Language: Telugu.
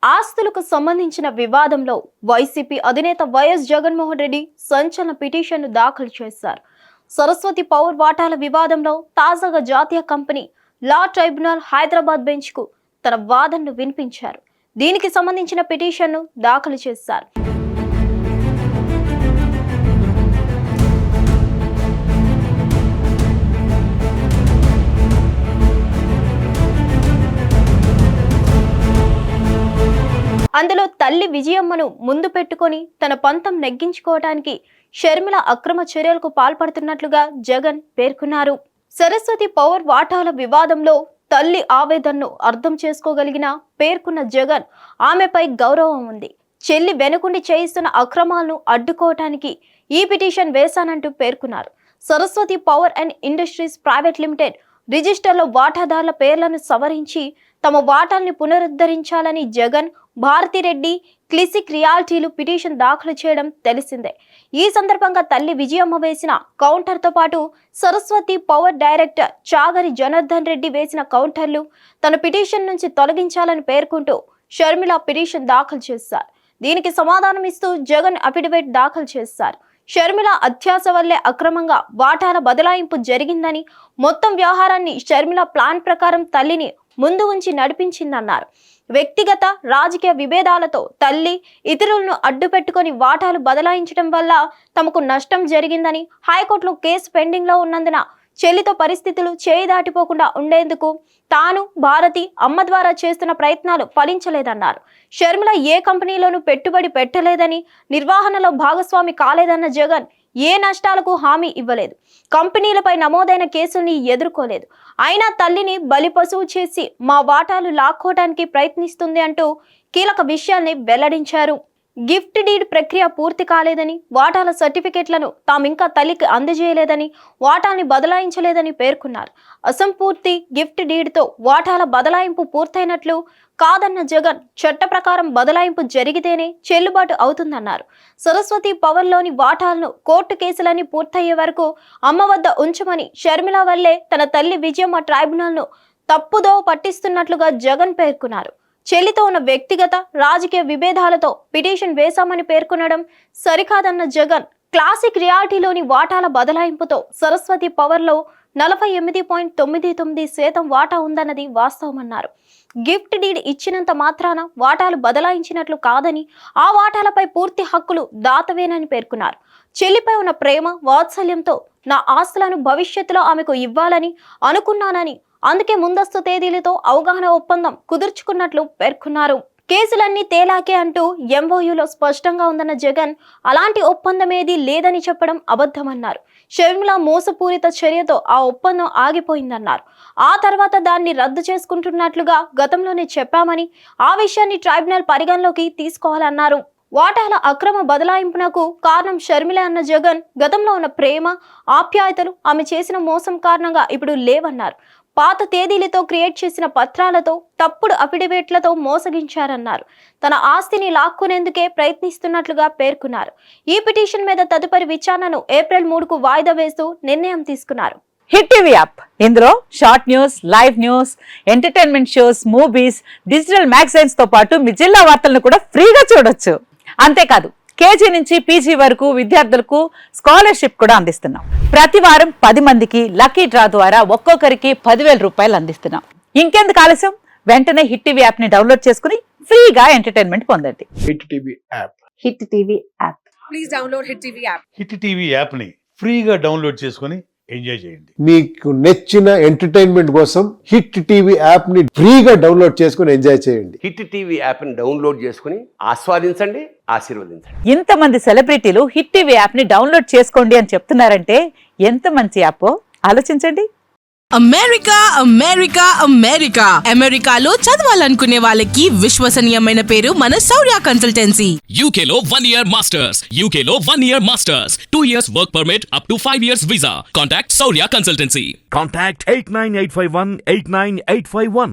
ఆస్తులకు సంబంధించిన వివాదంలో వైసీపీ అధినేత వైఎస్ జగన్మోహన్ రెడ్డి సంచలన పిటిషన్ను దాఖలు చేశారు. సరస్వతి పవర్ వాటాల వివాదంలో తాజాగా జాతీయ కంపెనీ లా ట్రైబ్యునల్ హైదరాబాద్ బెంచ్కు తన వాదనను వినిపించారు. దీనికి సంబంధించిన పిటిషన్ను దాఖలు చేశారు. అందులో తల్లి విజయమ్మను ముందు పెట్టుకొని తన పంతం నెగ్గించుకోవడానికి షర్మిల అక్రమ చర్యలకు పాల్పడుతున్నట్లుగా జగన్ పేర్కొన్నారు. సరస్వతి పవర్ వాటాల వివాదంలో తల్లి ఆవేదనను అర్థం చేసుకోగలిగిన పేర్కొన్న జగన్ ఆమెపై గౌరవం ఉంది, చెల్లి వెనుకుండి చేయిస్తున్న అక్రమాలను అడ్డుకోవటానికి ఈ పిటిషన్ వేశానంటూ పేర్కొన్నారు. Saraswati power and industries private limited రిజిస్టర్లో వాటాదారుల పేర్లను సవరించి తమ వాటాల్ని పునరుద్ధరించాలని జగన్, భారతిరెడ్డి, క్లిసిక్ రియాల్టీలు పిటిషన్ దాఖలు చేయడం తెలిసిందే. ఈ సందర్భంగా తల్లి విజయమ్మ వేసిన కౌంటర్తో పాటు సరస్వతి పవర్ డైరెక్టర్ చాగరి జనార్దన్ రెడ్డి వేసిన కౌంటర్లు తన పిటిషన్ నుంచి తొలగించాలని పేర్కొంటూ షర్మిల పిటిషన్ దాఖలు చేశారు. దీనికి సమాధానం ఇస్తూ జగన్ అఫిడవిట్ దాఖలు చేశారు. షర్మిల అత్యాస వల్లే అక్రమంగా వాటాల బదలాయింపు జరిగిందని, మొత్తం వ్యవహారాన్ని షర్మిల ప్లాన్ ప్రకారం తల్లిని ముందు ఉంచి నడిపించిందన్నారు. వ్యక్తిగత రాజకీయ విభేదాలతో తల్లి ఇతరులను అడ్డుపెట్టుకుని వాటాలు బదలాయించడం వల్ల తమకు నష్టం జరిగిందని, హైకోర్టులో కేసు పెండింగ్ లో ఉన్నందున చెల్లితో పరిస్థితులు చేయి దాటిపోకుండా ఉండేందుకు తాను, భారతి అమ్మ ద్వారా చేస్తున్న ప్రయత్నాలు ఫలించలేదన్నారు. షర్మిల ఏ కంపెనీలోనూ పెట్టుబడి పెట్టలేదని, నిర్వహణలో భాగస్వామి కాలేదన్న జగన్ ఏ నష్టాలకు హామీ ఇవ్వలేదు, కంపెనీలపై నమోదైన కేసుల్ని ఎదుర్కోలేదు, అయినా తల్లిని బలిపశువు చేసి మా వాటాలు లాక్కోవడానికి ప్రయత్నిస్తుంది అంటూ కీలక విషయాల్ని వెల్లడించారు. గిఫ్ట్ డీడ్ ప్రక్రియ పూర్తి కాలేదని, వాటాల సర్టిఫికెట్లను తామింకా తల్లికి అందజేయలేదని, వాటాల్ని బదలాయించలేదని పేర్కొన్నారు. అసంపూర్తి గిఫ్ట్ డీడ్తో వాటాల బదలాయింపు పూర్తయినట్లు కాదన్న జగన్, చట్ట ప్రకారం బదలాయింపు జరిగితేనే చెల్లుబాటు అవుతుందన్నారు. సరస్వతి పవర్లోని వాటాలను కోర్టు కేసులన్నీ పూర్తయ్యే వరకు అమ్మ వద్ద ఉంచమని షర్మిల వల్లే తన తల్లి విజయమ్మ ట్రైబ్యునల్ను తప్పుదో పట్టిస్తున్నట్లుగా జగన్ పేర్కొన్నారు. చెల్లితో ఉన్న వ్యక్తిగత రాజకీయ విభేదాలతో పిటిషన్ వేశామని పేర్కొనడం సరికాదన్న జగన్, క్లాసిక్ రియాలిటీలోని వాటాల బదలాయింపుతో సరస్వతి పవర్లో 48.99% వాటా ఉందన్నది వాస్తవమన్నారు. గిఫ్ట్ డీడ్ ఇచ్చినంత మాత్రాన వాటాలు బదలాయించినట్లు కాదని, ఆ వాటాలపై పూర్తి హక్కులు దాతవేనని పేర్కొన్నారు. చెల్లిపై ఉన్న ప్రేమ వాత్సల్యంతో నా ఆస్తులను భవిష్యత్తులో ఆమెకు ఇవ్వాలని అనుకున్నానని, అందుకే ముందస్తు తేదీలతో అవగాహన ఒప్పందం కుదుర్చుకున్నట్లు పేర్కొన్నారు. కేసులన్నీ తేలాకే అంటూ ఎంఓయూలో స్పష్టంగా ఉందన్న జగన్, అలాంటి ఒప్పందం ఏదీ లేదని చెప్పడం అబద్ధమన్నారు. షర్మిల మోసపూరిత చర్యతో ఆ ఒప్పందం ఆగిపోయిందన్నారు. ఆ తర్వాత దాన్ని రద్దు చేసుకుంటున్నట్లుగా గతంలోనే చెప్పామని, ఆ విషయాన్ని ట్రైబ్యునల్ పరిగణలోకి తీసుకోవాలన్నారు. వాటాల అక్రమ బదలాయింపునకు కారణం షర్మిల అన్న జగన్, గతంలో ఉన్న ప్రేమ ఆప్యాయతలు ఆమె చేసిన మోసం కారణంగా ఇప్పుడు లేవన్నారు. పాత తేదీలతో క్రియేట్ చేసిన పత్రాలతో, తప్పుడు అఫిడవిట్లతో మోసగించారన్నారు. తన ఆస్తిని లాక్కునేందుకే ప్రయత్నిస్తున్నట్లుగా పేర్కొన్నారు. ఈ పిటిషన్ మీద తదుపరి విచారణను ఏప్రిల్ 3కు వాయిదా వేస్తూ నిర్ణయం తీసుకున్నారు. హిట్ టీవీ యాప్, ఇందులో short news, live news, entertainment shows, movies, digital magazines తో పాటు మీ జిల్లా వార్తలను కూడా ఫ్రీగా చూడొచ్చు. అంతేకాదు, కేజీ నుంచి పీజీ వరకు విద్యార్థులకు స్కాలర్షిప్ కూడా అందిస్తున్నాం. ప్రతి వారం 10 మందికి లక్కీ డ్రా ద్వారా ఒక్కొక్కరికి 10,000 రూపాయలు అందిస్తున్నాం. ఇంకెందుకు ఆలస్యం, వెంటనే హిట్ టీవీ యాప్ ని డౌన్లోడ్ చేసుకుని ఫ్రీగా ఎంటర్టైన్మెంట్ పొందండి. Hit TV app. Hit TV app. Please download hit TV app. Hit TV app ని ఫ్రీగా డౌన్లోడ్ చేసుకుని ఎంజాయ్ చేయండి. మీకు నచ్చిన ఎంటర్టైన్మెంట్ కోసం హిట్ టీవీ యాప్ ని ఫ్రీగా డౌన్లోడ్ చేసుకుని ఎంజాయ్ చేయండి. హిట్ టీవీ యాప్ ని డౌన్లోడ్ చేసుకుని ఆస్వాదించండి, ఆశీర్వదించండి. ఇంతమంది సెలబ్రిటీలు హిట్ టీవీ యాప్ ని డౌన్లోడ్ చేసుకోండి అని చెప్తున్నారంటే ఎంత మంచి యాప్ ఆలోచించండి. అమెరికా అమెరికా అమెరికా అమెరికాలో చదవాలనుకునే వాళ్ళకి విశ్వసనీయమైన పేరు మన శౌర్య కన్సల్టెన్సీ. UK లో 1 year masters, UK లో 1 year masters, 2 years work permit up to 5 years visa. Contact Saurya Consultancy. Contact 89851 89851.